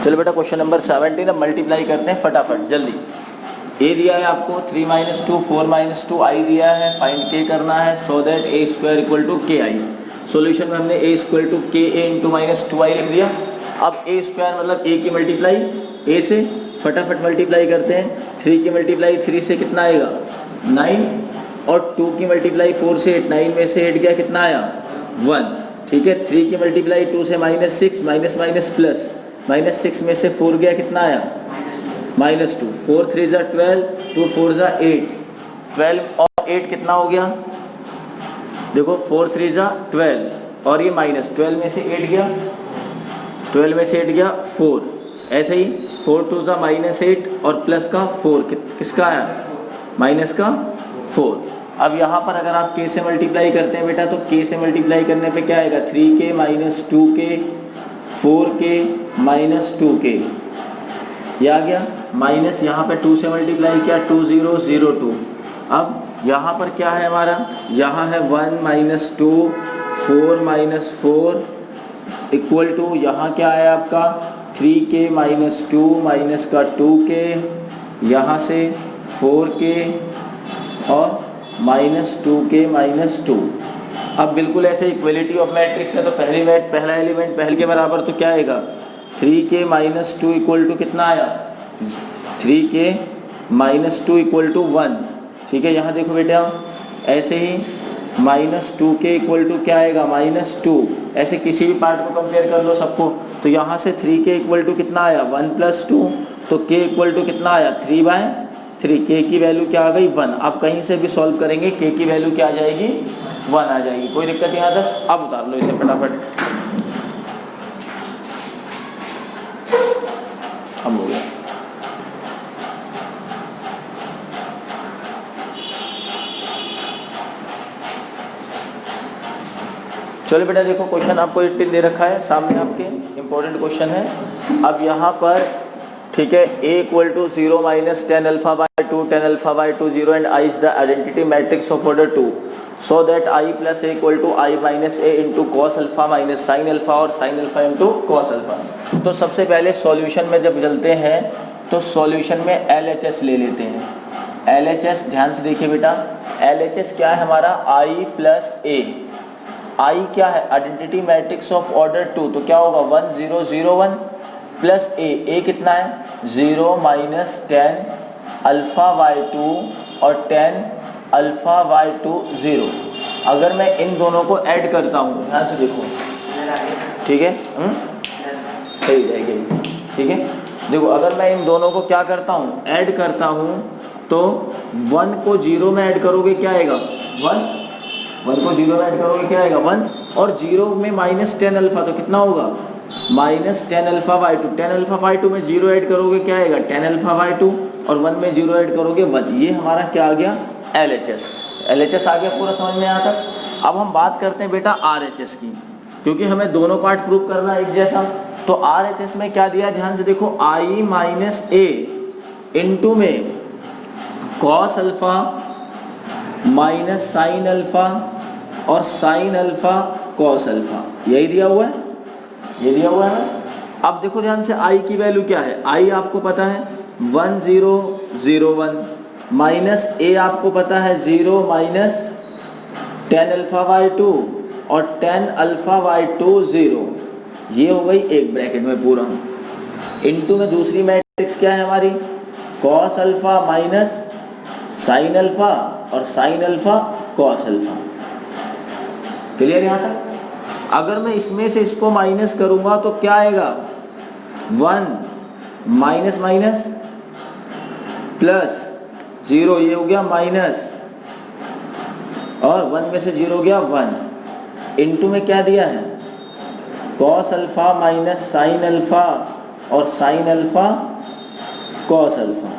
चलो बेटा question number 17 अब मल्टीप्लाई करते हैं फटाफट जल्दी। ए दिया है आपको 3 - 2 4 - 2 आई दिया है, फाइंड के करना है so that a square equal to K I. Solution में हमने ए स्क्वायर टू के ए इंटू -2 आई लिख दिया। अब ए स्क्वायर मतलब ए की मल्टीप्लाई ए से, फटाफट मल्टीप्लाई करते हैं। 3 की मल्टीप्लाई 3 से कितना आएगा 9, और 2 की मल्टीप्लाई 4 से 8, 9 में से 8 गया कितना आया 1। ठीक है, 3 की मल्टीप्लाई 2 से -6 माइनस प्लस, -6 में से 4 गया कितना आया -2, 4 3 = 12, 2 4 = 8, 12 और 8 कितना हो गया देखो 4 3 = 12 और ये -12 में से 8 गया, 12 में से 8 गया 4, ऐसे ही 4 2 = -8 और प्लस का 4 किसका आया माइनस का 4। अब यहाँ पर अगर आप k से मल्टीप्लाई करते हैं बेटा तो k से मल्टीप्लाई करने पे क्या आएगा 3k - 2k 4k - 2k, ये आ गया माइनस, यहाँ पे 2 से मल्टीप्लाई किया 2 0 0 2। अब यहाँ पर क्या है हमारा, यहाँ है 1 - 2 4 - 4 इक्वल टू यहाँ क्या है आपका 3k - 2 माइनस का 2k, यहाँ से 4k और -2k - 2। अब बिल्कुल ऐसे इक्वलिटी ऑफ मैट्रिक्स है तो पहला एलिमेंट पहले के बराबर, तो क्या आएगा 3k - 2 इक्वल टू कितना आया 3k - 2 इक्वल टू 1। ठीक है, यहाँ देखो बेटा ऐसे ही -2k इक्वल टू क्या आएगा -2, ऐसे किसी भी पार्ट को कंपेयर कर लो सबको, तो यहाँ से 3k इक्वल टू कितना आया 1 + 2, तो k इक्वल टू कितना आया 3/3, k की वैल्यू क्या आ गई 1। आप कहीं से भी सॉल्व करेंगे k की वैल्यू क्या आ जाएगी 1 आ जाएगी, कोई दिक्कत यहाँ तक। अब उतार लो इसे फटाफट, अब हो गया। चलो बेटा देखो क्वेश्चन आपको 18 दे रखा है सामने आपके, इंपॉर्टेंट क्वेश्चन है। अब यहाँ पर ठीक है a equal to 0 - 10 α/2 10 α/2 0 and i is the identity matrix of order 2 so that i + a equal to i - a into cos alpha minus sine alpha और sine alpha into cos alpha. तो सबसे पहले सॉल्यूशन में जब चलते हैं तो solution में LHS ले लेते हैं। LHS ध्यान से देखिए बेटा, LHS क्या है हमारा i + a, i क्या है आइडेंटिटी मैट्रिक्स ऑफ ऑर्डर 2, तो क्या होगा 1 0 0 1 प्लस a कितना है 0 - 10 α/2 और 10 α/2 0। अगर मैं इन दोनों को ऐड करता हूँ, ध्यान से देखो, ठीक है सही जाएगी। ठीक है, देखो अगर मैं इन दोनों को क्या करता हूँ ऐड करता हूँ, तो 1 को 0 में ऐड करोगे क्या आएगा 1 को 0 में ऐड करोगे क्या आएगा 1, और 0 में -10 अल्फा तो कितना होगा -10 α/2, 10 α/2 में 0 ऐड करोगे क्या आएगा 10 α/2, और 1 में 0 ऐड करोगे 1। ये हमारा क्या आ गया LHS आ गया, पूरा समझ में आता। अब हम बात करते हैं बेटा RHS की, क्योंकि हमें दोनों पार्ट प्रूव करना है एक जैसा। तो RHS में क्या दिया ध्यान से देखो, i - a इंटू में cos alpha minus sine alpha और साइन अल्फा cos अल्फा, यही दिया हुआ है, ये दिया हुआ है ना। अब देखो ध्यान से i की वैल्यू क्या है, i आपको पता है 1 0 0 1 माइनस a आपको पता है 0 - 10 α/2 और 10 α/2 0, ये हो गई एक ब्रैकेट में पूरा। इनटू में दूसरी मैट्रिक्स क्या है हमारी cos alpha minus sine alpha और sine alpha cos alpha. Clear यहाँ तक। अगर मैं इसमें से इसको माइनस करूंगा तो क्या आएगा 1 माइनस माइनस प्लस 0, ये हो गया माइनस, और 1 में से 0 गया 1 इनटू में क्या दिया है, cos alpha minus sine alpha और साइन अल्फा कॉस अल्फा,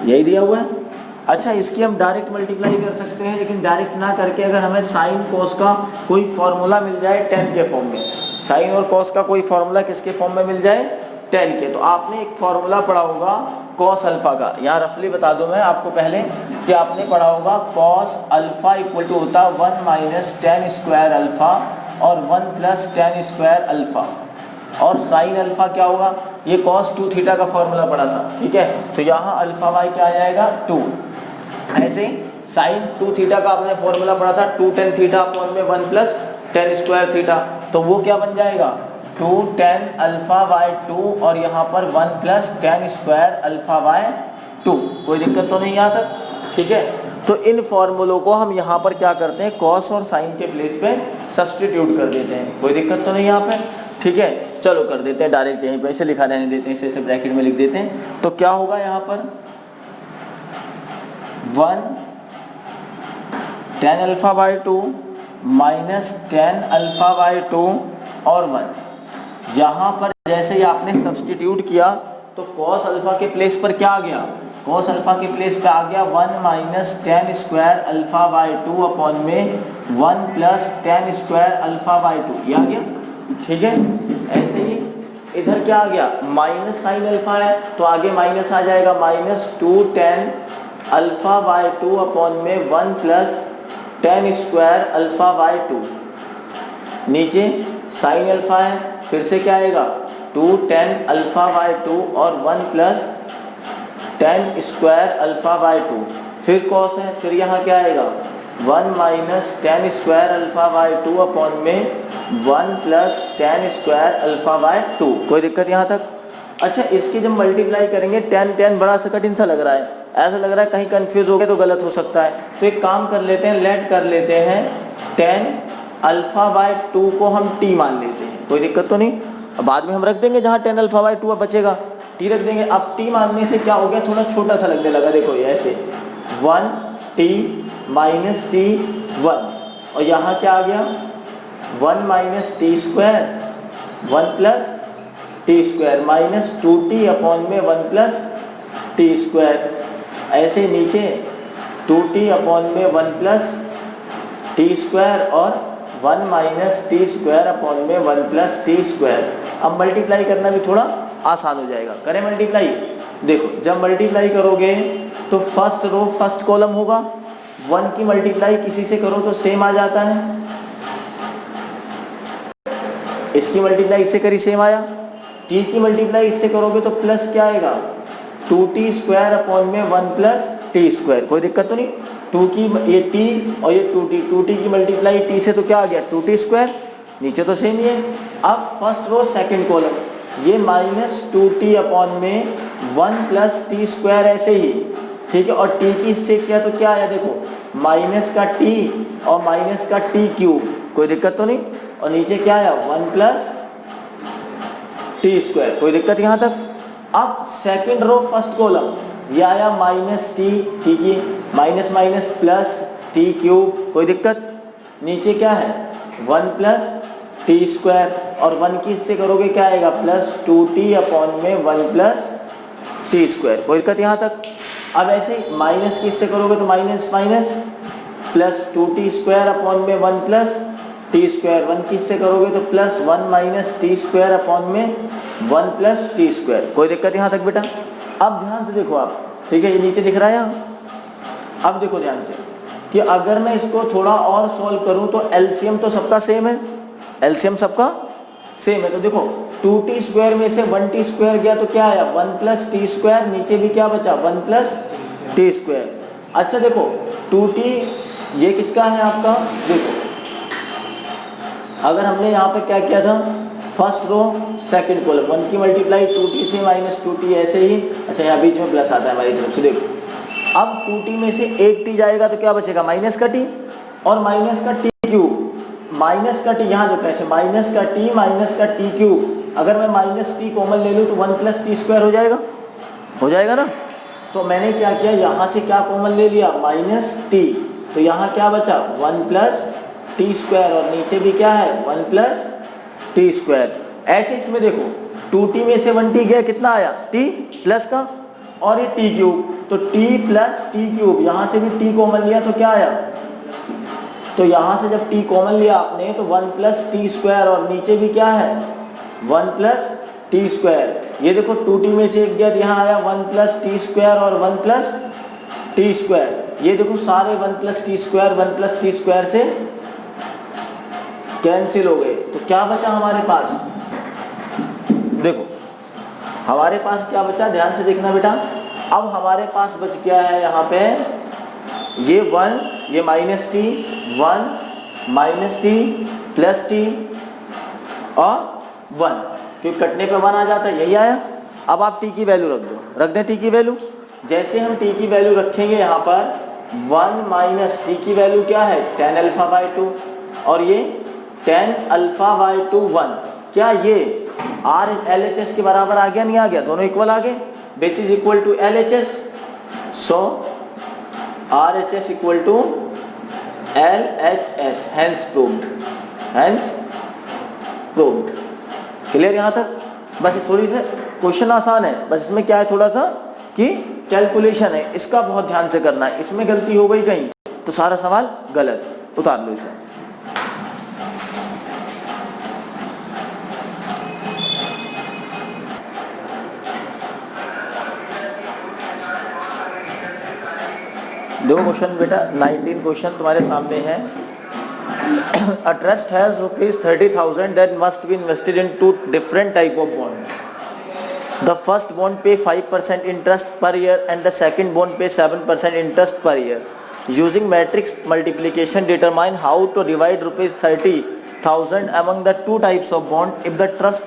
यही दिया हुआ है। अच्छा, इसकी हम डायरेक्ट मल्टीप्लाई कर सकते हैं, लेकिन डायरेक्ट ना करके अगर हमें साइन कॉस का कोई फॉर्मूला मिल जाए टेन के फॉर्म में, साइन और कॉस का कोई फॉर्मूला किसके फॉर्म में मिल जाए, टेन के, तो आपने एक फॉर्मूला पढ़ा होगा कॉस अल्फा का। यहाँ रफली बता दूं मैं आपको पहले कि आपने पढ़ा होगा कॉस अल्फा इक्वल टू होता है 1 माइनस टेन स्क्वायर अल्फा और 1 प्लस टेन स्क्वायर अल्फा, और साइन अल्फा क्या होगा, ये कॉस 2 थीटा का फॉर्मूला पड़ा था, ठीक है। तो यहाँ अल्फा वाई क्या आ जाएगा 2। ऐसे साइन 2 थीटा का आपने फॉर्मूला पढ़ा था 2 टेन थीटा अपॉन में 1 प्लस टेन स्क्वायर थीटा, तो वो क्या बन जाएगा 2 टेन अल्फा बाय 2 और यहाँ पर 1 plus ten square alpha by 2। कोई दिक्कत तो नहीं यहाँ तक, ठीक है। तो इन फॉर्मूलों को हम यहाँ पर क्या करते हैं, कॉस और साइन के प्लेस पे सब्स्टिट्यूट कर देते हैं। कोई दिक्कत तो नहीं यहाँ पे, ठीक है। चलो कर देते हैं डायरेक्ट, यहीं पे इसे लिखा रहने देते हैं, इसे ब्रैकेट में लिख देते हैं। तो क्या होगा यहाँ पर 1 tan alpha by 2 minus tan alpha by 2 और 1। यहाँ पर जैसे ही आपने सब्स्टिट्यूट किया तो कॉस अल्फा के प्लेस पर क्या आ गया, कॉस अल्फा के प्लेस पे आ गया 1 minus ten square alpha by 2 upon में 1 plus ten square alpha by 2, ये आ गया, ठीक है। ऐसे ही इधर क्या आ गया, माइनस साइन अल्फा है तो आगे माइनस आ जाएगा, minus 2 tan alpha by 2 upon में 1 plus ten square alpha by 2। नीचे साइन अल्फा है, फिर से क्या आएगा 2 टेन अल्फा बाय 2 और 1 plus ten square alpha by 2। फिर कॉस है, फिर यहाँ क्या आएगा 1 minus ten square alpha by 2 upon में 1 plus ten square alpha by 2। कोई दिक्कत यहाँ तक। अच्छा, इसकी जब मल्टीप्लाई करेंगे टेन टेन बड़ा सा कठिन सा लग रहा है, ऐसा लग रहा है कहीं कंफ्यूज हो गए तो गलत हो सकता है। तो एक काम कर लेते हैं, लेट कर लेते हैं टेन अल्फा बाय 2 को हम टी मान लेते हैं, कोई दिक्कत तो नहीं। बाद में हम रख देंगे जहाँ टेन अल्फा बाय 2 बचेगा टी रख देंगे। अब टी मानने से क्या हो गया, थोड़ा छोटा सा लगने लगा, देखो ये ऐसे 1 टी माइनस टी 1, और यहाँ क्या आ गया 1 minus T square 1 plus T square minus 2t upon में 1 प्लस टी स्क्वायर। ऐसे नीचे 2t अपॉन में 1 प्लस टी स्क्वायर और 1 माइनस टी स्क्वायर अपॉन में 1 प्लस टी स्क्वायर। अब मल्टीप्लाई करना भी थोड़ा आसान हो जाएगा, करें मल्टीप्लाई। देखो जब मल्टीप्लाई करोगे तो फर्स्ट रो फर्स्ट कॉलम होगा, 1 की मल्टीप्लाई किसी से करो तो सेम आ जाता है, इसकी मल्टीप्लाई इससे करी सेम आया, t की मल्टीप्लाई इससे करोगे तो प्लस क्या आएगा 2t स्क्वायर अपॉन में 1 प्लस टी स्क्वायर। कोई दिक्कत तो नहीं। 2 की ये t और ये 2t की मल्टीप्लाई t से तो क्या आ गया 2t स्क्वायर, नीचे तो सेम ही है। अब फर्स्ट रो सेकंड कॉलम, ये माइनस 2t अपॉन में 1 प्लस टी स्क्वायर ऐसे ही, ठीक है। और t की इससे किया तो क्या आया, देखो माइनस का t और माइनस का t क्यूब, कोई दिक्कत तो नहीं। और नीचे क्या आया 1 प्लस टी स्क्वायर, कोई दिक्कत यहाँ तक। अब सेकंड रो फर्स्ट कॉलम, ये आया माइनस टी की minus minus plus T cube, कोई दिक्कत। नीचे क्या है 1 प्लस टी स्क्वायर और 1 की इससे करोगे क्या आएगा प्लस 2t अपॉन में 1 प्लस टी स्क्वायर, कोई दिक्कत यहाँ तक। अब ऐसे माइनस की इससे करोगे तो minus minus plus 2t square upon में 1 प्लस टी स्क्वायर, 1 की इससे करोगे तो plus 1 minus T square upon में 1 प्लस टी स्क्वायर, कोई दिक्कत यहाँ तक बेटा। अब ध्यान से देखो आप, ठीक है, ये नीचे दिख रहा है यहाँ। अब देखो ध्यान से कि अगर मैं इसको थोड़ा और सॉल्व करूँ तो एलसीएम तो सबका सेम है, एलसीएम सबका सेम है। तो देखो 2t स्क्वायर में से 1t स्क्वायर गया तो क्या आया 1 प्लस टी स्क्वायर, नीचे भी क्या बचा 1 प्लस टी स्क्वायर। अच्छा देखो 2t ये किसका है आपका, देखो अगर हमने यहाँ पे क्या किया था फर्स्ट रो सेकंड कॉलम, 1 की मल्टीप्लाई 2t से माइनस 2t ऐसे ही। अच्छा यहाँ बीच में प्लस आता है हमारी तरफ से, देखो अब 2t में से एक t जाएगा तो क्या बचेगा माइनस का t और माइनस का t क्यूब, माइनस का t यहाँ देखो ऐसे माइनस का t क्यूब। अगर मैं माइनस t कॉमन ले लूँ तो 1 प्लस टी स्क्वायर हो जाएगा ना। तो मैंने क्या किया, यहाँ से क्या कॉमन ले लिया माइनस t, तो यहाँ क्या बचा 1 प्लस टी स्क्वायर और नीचे भी क्या है 1 प्लस टी स्क्वायर। ऐसे इसमें देखो 2t में से 1t गया, कितना आया t प्लस का, और ये t क्यूब, तो t प्लस टी क्यूब, यहाँ से भी t कॉमन लिया तो क्या आया, तो यहाँ से जब t कॉमन लिया आपने तो 1 प्लस टी स्क्वायर और नीचे भी क्या है 1 प्लस टी स्क्वायर। ये देखो 2t में से एक गया तो यहाँ आया 1 प्लस टी स्क्वायर और 1 प्लस टी स्क्वायर। ये देखो सारे 1 plus T square 1 plus T square से कैंसिल हो गए, तो क्या बचा हमारे पास, देखो हमारे पास क्या बचा, ध्यान से देखना बेटा। अब हमारे पास बच गया है यहाँ पे ये 1, ये minus T, 1 minus T plus T और 1, क्योंकि कटने पे 1 आ जाता है, यही आया। अब आप टी की वैल्यू रख दो, रख दें टी की वैल्यू। जैसे हम टी की वैल्यू रखेंगे यहाँ पर 1 माइनस टी की वैल्यू क्या है tan अल्फा बाई 2 और ये tan अल्फा बाई 2 1, क्या ये आर एल एच एस के बराबर आ गया, नहीं आ गया, दोनों इक्वल आ गए, base is equal to L H S, so R H S equal to L H S, hence proved, hence proved. Clear यहाँ तक? बस थोड़ी सी क्वेश्चन आसान है, बस इसमें क्या है थोड़ा सा कि कैलकुलेशन है, इसका बहुत ध्यान से करना है। इसमें गलती हो गई कहीं तो सारा सवाल गलत, उतार लो इसे। दो क्वेश्चन बेटा, 19 क्वेश्चन तुम्हारे सामने है। A trust has rupees 30,000 that must be invested in 2 different type of bond. The first bond pay 5% interest per year and the second bond pay 7% interest per year. Using matrix multiplication, determine how to divide rupees 30,000 among the 2 types of bond if the trust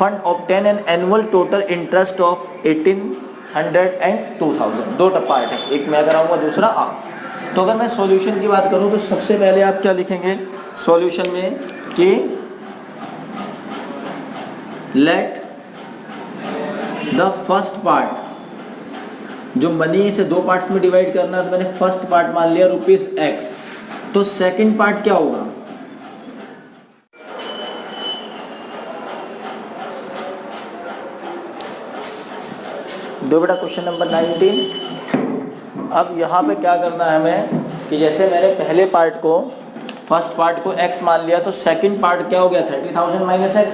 fund obtain an annual total interest of 1800 and 2000। दो part है, एक मैं कराऊंगा दूसरा आप। तो अगर मैं सॉल्यूशन की बात करूं तो सबसे पहले आप क्या लिखेंगे सॉल्यूशन में कि लेट द फर्स्ट पार्ट, जो मनी से 2 पार्ट्स में डिवाइड करना है तो मैंने फर्स्ट पार्ट मान लिया ₹x, तो सेकंड पार्ट क्या होगा, दो बेटा क्वेश्चन नंबर 19। अब यहाँ पे क्या करना है हमें कि जैसे मैंने पहले पार्ट को, फर्स्ट पार्ट को x मान लिया, तो सेकंड पार्ट क्या हो गया 30,000 माइनस x,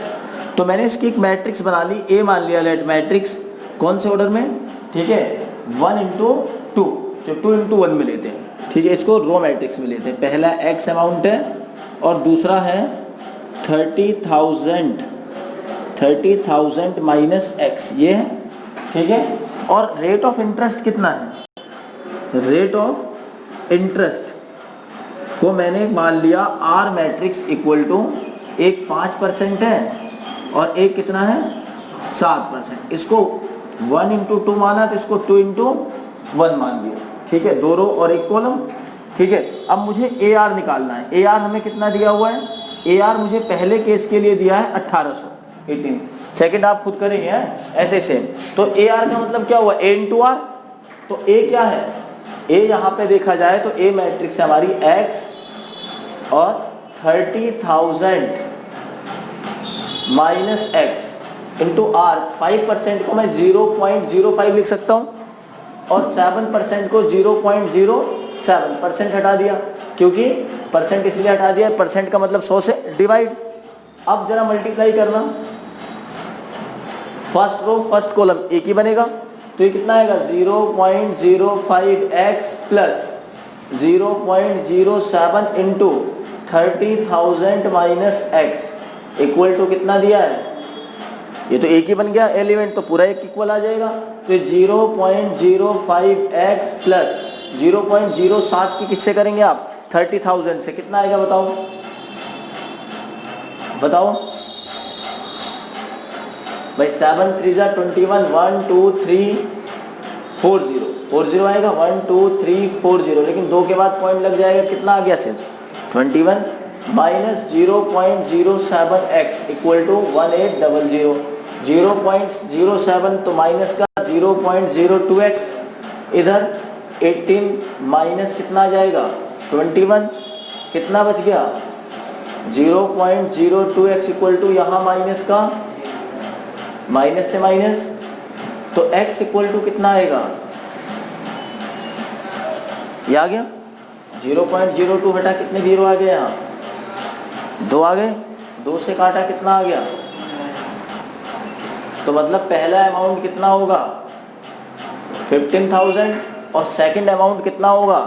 तो मैंने इसकी एक मैट्रिक्स बना ली, A मान लिया लेट मैट्रिक्स, कौन से ऑर्डर में, ठीक है 1 इंटू 2, जो 2 इंटू 1 में लेते हैं, ठीक है, इसको रो मैट्रिक्स में लेते हैं। पहला x अमाउंट है और दूसरा है 30,000 माइनस x, ये है, ठीक है। और रेट ऑफ इंटरेस्ट कितना है, रेट ऑफ इंटरेस्ट को मैंने मान लिया R मैट्रिक्स इक्वल टू, एक 5% है और एक कितना है 7%। इसको 1 इंटू 2 माना तो इसको 2 इंटू 1 मान लिया, ठीक है, 2 रो और 1 कॉलम, ठीक है। अब मुझे AR निकालना है, AR हमें कितना दिया हुआ है, AR मुझे पहले केस के लिए दिया है 1818, सेकंड आप खुद करेंगे ऐसे सेम। तो AR का मतलब क्या हुआ A इंटू R, तो A क्या है, A यहाँ पे देखा जाए तो A मैट्रिक्स है हमारी X और 30,000 माइनस x इंटू आर, 5% को मैं 0.05 लिख सकता हूँ और 7% को 0.07% हटा दिया, क्योंकि परसेंट इसलिए हटा दिया, परसेंट का मतलब 100 से डिवाइड। अब जरा मल्टीप्लाई करना, फर्स्ट रो फर्स्ट कॉलम एक ही बनेगा, तो ये कितना आएगा 0.05x plus 0.07 into 30,000 minus x equal to कितना दिया है, ये तो एक ही बन गया एलिमेंट, तो पूरा एक इक्वल आ जाएगा। तो 0.05x प्लस 0.07 की किससे करेंगे आप 30,000 से, कितना आएगा बताओ, बताओ भाई, 7 3 जा 21, 1 2 3 40 आएगा, 1 2 3 40, लेकिन 2 के बाद पॉइंट लग जाएगा, कितना आ गया सिर्फ 21 माइनस 0.07x इक्वल टू 1800, 0.07 तो माइनस का 0.02x, इधर 18 माइनस कितना आ जाएगा 21, कितना बच गया 0.02x इक्वल टू यहाँ माइनस का, माइनस से माइनस, तो x इक्वल टू कितना आएगा, ये आ गया 0.02 हटा कितने जीरो आ गए, यहाँ 2 आ गए, 2 से काटा कितना आ गया, तो मतलब पहला अमाउंट कितना होगा 15,000 और सेकंड अमाउंट कितना होगा,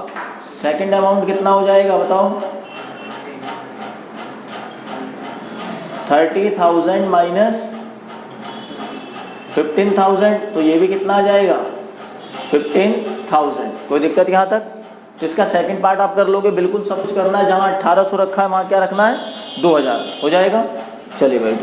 सेकंड अमाउंट कितना हो जाएगा बताओ, 30,000 माइनस 15,000, तो ये भी कितना आ जाएगा 15,000। कोई दिक्कत यहाँ तक? तो इसका सेकंड पार्ट आप कर लोगे, बिल्कुल सब कुछ करना है, जहाँ 1800 रखा है वहाँ क्या रखना है 2000 हो जाएगा। चलिए भाई